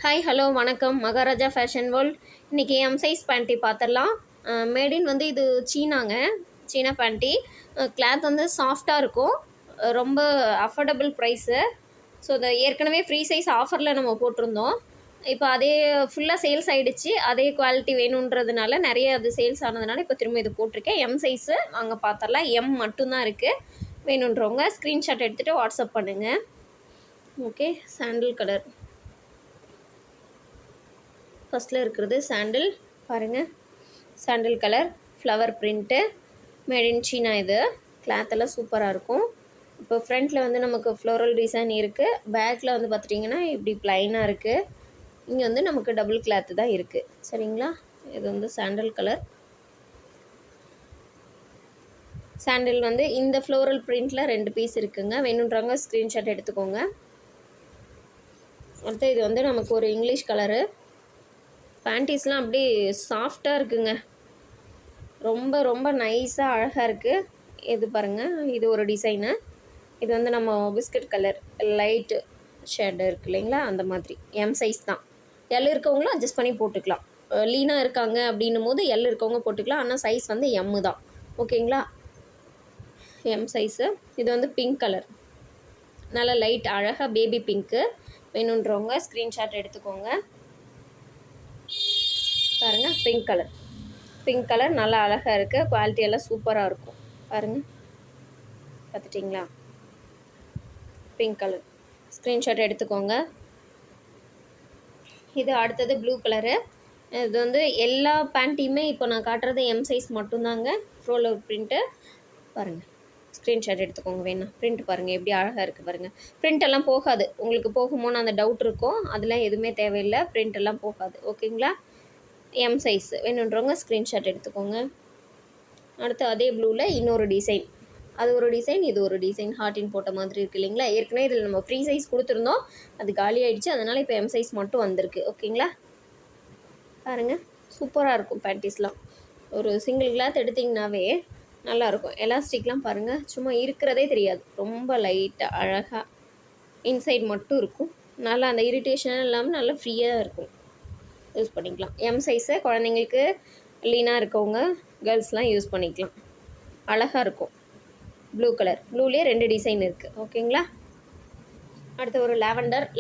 Hi hello வணக்கம் Maharaja fashion world. இன்றைக்கி M size panty பார்த்துடலாம். மேடின் வந்து இது சீனாங்க, சீனா பேண்ட்டி. கிளாத் வந்து சாஃப்டாக இருக்கும், ரொம்ப அஃபோர்டபுள் ப்ரைஸு. ஸோ இதை ஏற்கனவே ஃப்ரீ சைஸ் ஆஃபரில் நம்ம போட்டிருந்தோம். இப்போ அதே ஃபுல்லாக சேல்ஸ் ஆகிடுச்சு. அதே குவாலிட்டி வேணுன்றதுனால நிறைய அது சேல்ஸ் ஆனதுனால இப்போ திரும்ப இது போட்டிருக்கேன். எம் சைஸு அங்கே பார்த்துடலாம். எம் மட்டும்தான் இருக்குது. வேணுன்றவங்க ஸ்க்ரீன்ஷாட் எடுத்துகிட்டு வாட்ஸ்அப் பண்ணுங்கள். ஓகே, சாண்டில் கலர் ஃபஸ்ட்டில் இருக்கிறது சாண்டில் பாருங்கள். சாண்டில் colour flower print made in China. இது கிளாத் எல்லாம் சூப்பராக இருக்கும். இப்போ ஃப்ரண்ட்டில் வந்து நமக்கு ஃப்ளோரல் டிசைன் இருக்குது. பேக்கில் வந்து பார்த்துட்டிங்கன்னா இப்படி ப்ளைனாக இருக்குது. இங்கே வந்து நமக்கு டபுள் கிளாத்து தான் இருக்குது. சரிங்களா, இது வந்து சாண்டில் கலர். சாண்டில் வந்து இந்த ஃப்ளோரல் பிரிண்ட்டில் 2 பீஸ் இருக்குங்க. வேணுன்றவங்க ஸ்க்ரீன்ஷாட் எடுத்துக்கோங்க. அடுத்து இது வந்து நமக்கு ஒரு இங்கிலீஷ் கலரு. பேண்டீஸ்லாம் அப்படியே சாஃப்டாக இருக்குங்க. ரொம்ப ரொம்ப நைஸாக அழகாக இருக்குது. இது பாருங்கள், இது ஒரு டிசைனு. இது வந்து நம்ம பிஸ்கட் கலர் லைட்டு ஷேடு இருக்குது இல்லைங்களா, அந்த மாதிரி. எம் சைஸ் தான். எல் இருக்கவங்களும் அட்ஜஸ்ட் பண்ணி போட்டுக்கலாம். லீனாக இருக்காங்க அப்படின்னும் போது எல் இருக்கவங்க போட்டுக்கலாம். ஆனால் சைஸ் வந்து எம்மு தான். ஓகேங்களா, எம் சைஸு. இது வந்து பிங்க் கலர், நல்லா லைட் அழகாக பேபி பிங்க்கு. வேணுன்றவங்க ஸ்க்ரீன்ஷாட் எடுத்துக்கோங்க. பாருங்கள், பிங்க் கலர் நல்லா அழகாக இருக்குது. குவாலிட்டியெல்லாம் சூப்பராக இருக்கும். பாருங்கள், பார்த்துட்டிங்களா, பிங்க் கலர். ஸ்க்ரீன்ஷாட் எடுத்துக்கோங்க. இது அடுத்தது ப்ளூ கலரு. இது வந்து எல்லா பேண்ட்டையுமே இப்போ நான் காட்டுறது எம் சைஸ் மட்டும்தாங்க. ஃப்ளோரல் பிரிண்ட்டு பாருங்கள். ஸ்க்ரீன்ஷாட் எடுத்துக்கோங்க வேணும். பிரிண்ட் பாருங்கள் எப்படி அழகாக இருக்குது பாருங்கள். பிரிண்டெல்லாம் போகாது. உங்களுக்கு போகுமோன்னு அந்த டவுட் இருக்கும். அதெல்லாம் எதுவுமே தேவையில்லை. பிரிண்டெல்லாம் போகாது. ஓகேங்களா, எம் சைஸ். வேணுன்றவங்க ஸ்க்ரீன்ஷாட் எடுத்துக்கோங்க. அடுத்து அதே ப்ளூவில் இன்னொரு டிசைன். அது ஒரு டிசைன், இது ஒரு டிசைன். ஹார்ட்டின் போட்ட மாதிரி இருக்குது இல்லைங்களா. ஏற்கனவே இதில் நம்ம ஃப்ரீ சைஸ் கொடுத்துருந்தோம், அது காலி ஆகிடுச்சு. அதனால் இப்போ எம் சைஸ் மட்டும் வந்திருக்கு. ஓகேங்களா, பாருங்கள், சூப்பராக இருக்கும் பேண்டீஸ்லாம். ஒரு சிங்கிள் கிளாத் எடுத்திங்கனாவே நல்லாயிருக்கும். எலாஸ்டிக்லாம் பாருங்கள், சும்மா இருக்கிறதே தெரியாது. ரொம்ப லைட்டாக அழகாக இன்சைட் மட்டும் இருக்கும். நல்லா அந்த இரிட்டேஷன் இல்லாமல் நல்லா ஃப்ரீயாக இருக்கும். யூஸ் பண்ணிக்கலாம். எம் சைஸை குழந்தைங்களுக்கு லீனாக இருக்கவங்க கேர்ள்ஸ்லாம் யூஸ் பண்ணிக்கலாம். அழகாக இருக்கும். ப்ளூ கலர், ப்ளூலேயே 2 டிசைன் இருக்குது. ஓகேங்களா, அடுத்து ஒரு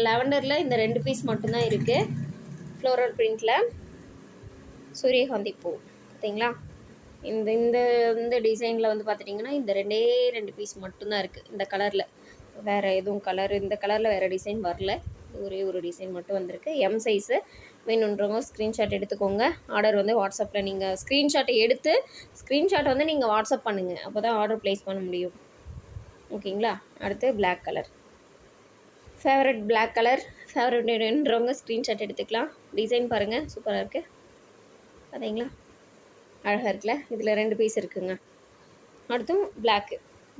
லாவெண்டரில் இந்த 2 பீஸ் மட்டும்தான் இருக்குது. ஃப்ளோரல் பிரிண்ட்டில் சூரியகாந்தி பூ பார்த்தீங்களா. இந்த இந்த இந்த டிசைனில் வந்து பார்த்துட்டிங்கன்னா இந்த 2 பீஸ் மட்டும்தான் இருக்குது. இந்த கலரில் வேறு எதுவும் கலர், இந்த கலரில் வேறு டிசைன் வரல. ஒரே ஒரு டிசைன் மட்டும் வந்திருக்கு. M size. வேணுன்றவங்க ஸ்க்ரீன்ஷாட் எடுத்துக்கோங்க. ஆர்டர் வந்து வாட்ஸ்அப்பில் நீங்கள் ஸ்க்ரீன்ஷாட்டை எடுத்து ஸ்க்ரீன்ஷாட் வந்து நீங்கள் வாட்ஸ்அப் பண்ணுங்கள். அப்போ தான் ஆர்டர் ப்ளேஸ் பண்ண முடியும். ஓகேங்களா, அடுத்து black colour. Favourite black colour. ஃபேவரட்ன்றவங்க ஸ்க்ரீன்ஷாட் எடுத்துக்கலாம். டிசைன் பாருங்கள், சூப்பராக இருக்குது. பார்த்தீங்களா, அழகாக இருக்குல்ல. இதில் 2 பீஸ் இருக்குங்க. அடுத்தும்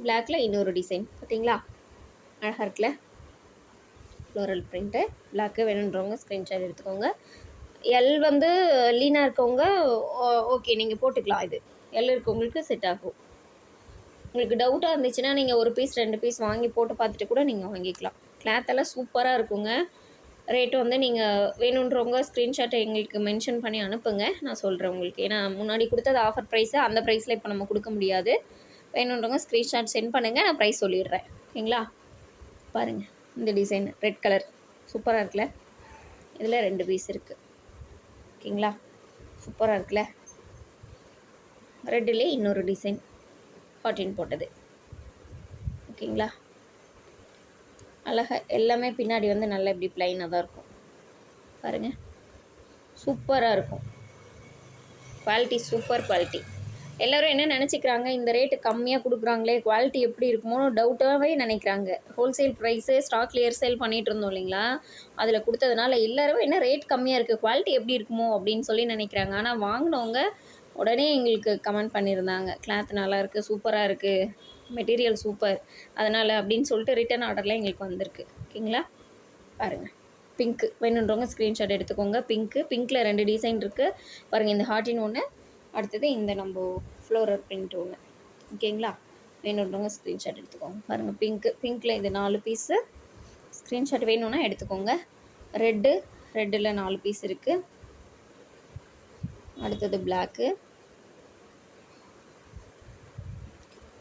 பிளாக்கில் இன்னொரு டிசைன். பார்த்தீங்களா, அழகாக இருக்குல்ல. Floral print black. வேணுன்றவங்க ஸ்க்ரீன்ஷாட் எடுத்துக்கோங்க. எல் வந்து லீனாக இருக்கவங்க ஓகே நீங்கள் போட்டுக்கலாம். இது எல் இருக்கவங்களுக்கு செட் ஆகும். உங்களுக்கு டவுட்டாக இருந்துச்சுன்னா நீங்கள் ஒரு பீஸ் 2 பீஸ் வாங்கி போட்டு பார்த்துட்டு கூட நீங்கள் வாங்கிக்கலாம். கிளாத்தெல்லாம் சூப்பராக இருக்குங்க. ரேட்டு வந்து நீங்கள் வேணுன்றவங்க ஸ்க்ரீன்ஷாட்டை எங்களுக்கு மென்ஷன் பண்ணி அனுப்புங்க. நான் சொல்கிறேன் உங்களுக்கு. ஏன்னா முன்னாடி கொடுத்தது ஆஃபர் ப்ரைஸு, அந்த ப்ரைஸில் இப்போ நம்ம கொடுக்க முடியாது. வேணுன்றவங்க ஸ்க்ரீன்ஷாட் சென்ட் பண்ணுங்கள், நான் ப்ரைஸ் சொல்லிடுறேன். ஓகேங்களா, பாருங்கள், இந்த டிசைன் ரெட் கலர் சூப்பராக இருக்குல்ல. இதில் 2 பீஸ் இருக்குது. ஓகேங்களா, சூப்பராக இருக்குல்ல. ரெட்டிலே இன்னொரு டிசைன் காட்டன் போட்டது. ஓகேங்களா, அழகாக எல்லாமே பின்னாடி வந்து நல்லா இப்படி ப்ளைனாக தான் இருக்கும். பாருங்கள், சூப்பராக இருக்கும். Quality super quality. எல்லோரும் என்ன நினச்சிக்கிறாங்க, இந்த ரேட்டு கம்மியாக கொடுக்குறாங்களே, குவாலிட்டி எப்படி இருக்குமோ டவுட்டாகவே நினைக்கிறாங்க. Wholesale price stock clear sale பண்ணிகிட்டு இருந்தோம் இல்லைங்களா, அதில் கொடுத்ததுனால எல்லோரும் என்ன ரேட் கம்மியாக இருக்குது, குவாலிட்டி எப்படி இருக்குமோ அப்படின்னு சொல்லி நினைக்கிறாங்க. ஆனால் வாங்கினவங்க உடனே எங்களுக்கு கமெண்ட் பண்ணியிருந்தாங்க, கிளாத் நல்லாயிருக்கு, சூப்பராக இருக்குது, மெட்டீரியல் சூப்பர், அதனால் அப்படின்னு சொல்லிட்டு ரிட்டன் ஆர்டரில் எங்களுக்கு வந்திருக்கு. ஓகேங்களா, பாருங்கள், பிங்க்கு. வேணுன்றவங்க ஸ்க்ரீன்ஷாட் எடுத்துக்கோங்க. பிங்க்கில் 2 டிசைன் இருக்குது பாருங்கள். இந்த ஹார்ட்டின் ஒன்று, அடுத்தது இந்த நம்ம ஃப்ளோரல் பிரிண்ட் ஒன்று. ஓகேங்களா, வேணுன்றவங்க ஸ்க்ரீன்ஷாட் எடுத்துக்கோங்க. பாருங்கள், பிங்க்கில் இது 4 பீஸு. ஸ்க்ரீன்ஷாட் வேணும்னா எடுத்துக்கோங்க. ரெட்டு, ரெட்டில் 4 பீஸ் இருக்குது. அடுத்தது பிளாக்கு.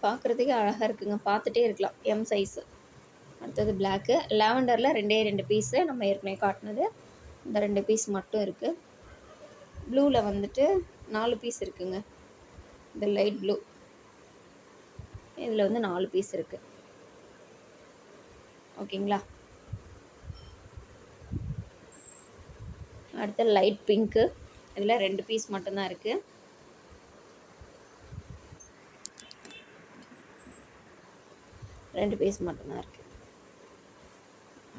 பார்க்குறதுக்கே அழகாக இருக்குங்க, பார்த்துட்டே இருக்கலாம். M size. அடுத்தது பிளாக்கு. லாவெண்டரில் 2 பீஸு நம்ம ஏற்கனவே காட்டினது. இந்த 2 பீஸ் மட்டும் இருக்குது. ப்ளூவில் வந்துட்டு 4 பீஸ் இருக்குங்க. இந்த லைட் ப்ளூ இதில் வந்து 4 பீஸ் இருக்குது. ஓகேங்களா? அடுத்து லைட் பிங்க்கு. இதில் 2 பீஸ் மட்டும்தான் இருக்குது. ரெண்டு பீஸ் மட்டும்தான் இருக்குது.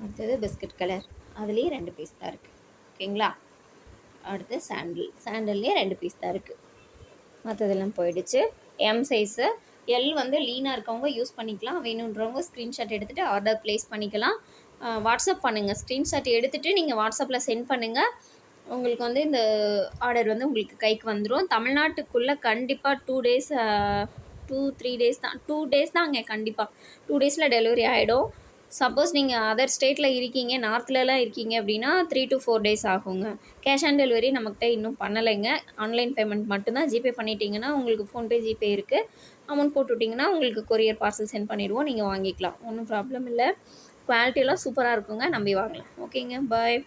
அடுத்தது பிஸ்கட் கலர். அதுலேயே 2 பீஸ் தான் இருக்குது. ஓகேங்களா? அடுத்து சாண்டல்லே 2 பீஸ் தான் இருக்குது. மற்றதெல்லாம் போயிடுச்சு. M size. எல் வந்து லீனாக இருக்கவங்க யூஸ் பண்ணிக்கலாம். வேணுன்றவங்க ஸ்க்ரீன்ஷாட் எடுத்துகிட்டு ஆர்டர் ப்ளேஸ் பண்ணிக்கலாம். வாட்ஸ்அப் பண்ணுங்கள். ஸ்க்ரீன்ஷாட் எடுத்துகிட்டு நீங்கள் வாட்ஸ்அப்பில் சென்ட் பண்ணுங்கள். உங்களுக்கு வந்து இந்த ஆர்டர் வந்து உங்களுக்கு கைக்கு வந்துடும். தமிழ்நாட்டுக்குள்ளே கண்டிப்பாக 2-3 டேஸ் தான். 2 டேஸ் தாங்க கண்டிப்பாக. 2 டேஸில் டெலிவரி ஆகிடும். சப்போஸ் நீங்கள் அதர் ஸ்டேட்டில் இருக்கீங்க, நார்த்லலாம் இருக்கீங்க அப்படின்னா 3 to 4 டேஸ் ஆகுங்க. கேஷ் ஆன் டெலிவரி நம்மக்கிட்ட இன்னும் பண்ணலைங்க. ஆன்லைன் பேமெண்ட் மட்டும்தான். ஜிபே பண்ணிட்டீங்கன்னா உங்களுக்கு ஃபோன்பே, ஜிபே இருக்குது. அமௌண்ட் போட்டு விட்டிங்கன்னா உங்களுக்கு கொரியர் பார்சல் சென்ட் பண்ணிடுவோம். நீங்கள் வாங்கிக்கலாம். ஒன்றும் ப்ராப்ளம் இல்லை. குவாலிட்டியெல்லாம் சூப்பராக இருக்குங்க. நம்பி வாங்கலாம். ஓகேங்க, பாய்.